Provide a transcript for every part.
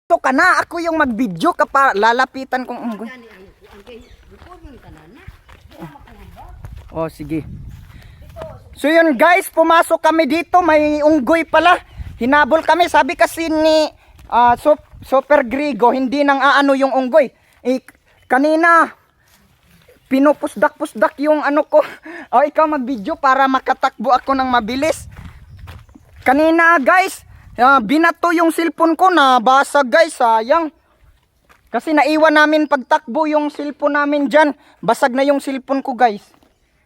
to ka na, ako yung mag-video ka pa, lalapitan kong unggoy. Oh, sige. So yun guys, pumasok kami dito, may unggoy pala. Hinabol kami, sabi kasi ni Super Grigo, hindi nang aano yung unggoy. Kanina, pinupusdak-pusdak yung ano ko. O ikaw mag-video para makatakbo ako ng mabilis. Kanina guys, binato yung cellphone ko, nabasag guys, sayang. Kasi naiwan namin pagtakbo yung cellphone namin dyan. Basag na yung cellphone ko guys.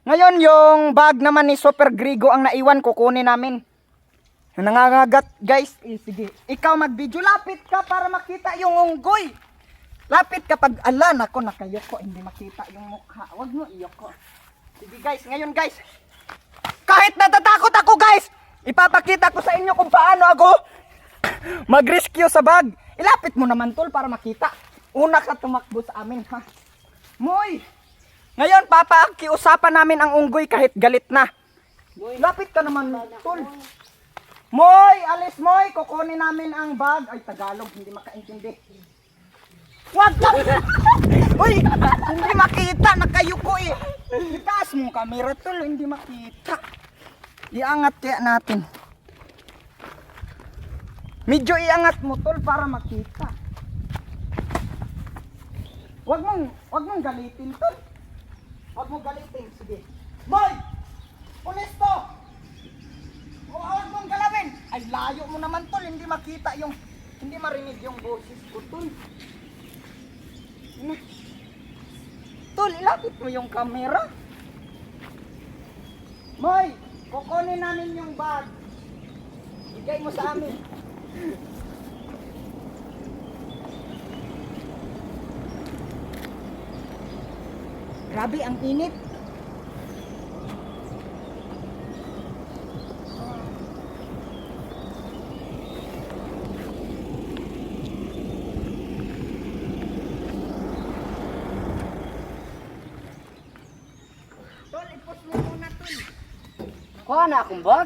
Ngayon yung bag naman ni Super Grigo ang naiwan, kukunin namin. Nangangagat guys. Sige, ikaw mag-video, lapit ka para makita yung unggoy. Lapit kapag ala, nako nakayoko, hindi makita yung mukha. Huwag mo iyoko. Sige guys, ngayon guys, kahit natatakot ako guys, ipapakita ko sa inyo kung paano ako mag-rescue sa bag. Ilapit mo naman tol para makita. Una ka tumakbo sa amin ha. Moy! Ngayon papakiusapan namin ang unggoy kahit galit na. Lapit ka naman tol. Moy! Alis Moy! Kukunin namin ang bag. Ay Tagalog, hindi makaintindi. Wag ka! Uy! Hindi makita, nakayuko eh. Itaas mo camera tol, hindi makita. Iangat kaya natin. Medyo iangat mo tol para makita. Wag mong galitin tol. Wag mong galitin, sige. Boy! Pulis to! Huwag mong galawin. Ay layo mo naman tol, hindi makita yung, hindi marinig yung boses ko tol. Tol, ilapit mo yung camera. Moy, kukunin namin yung bag. Bigay mo sa amin. Grabe, ang init. Tol, ipos mo muna tol. Kuha na akong bag.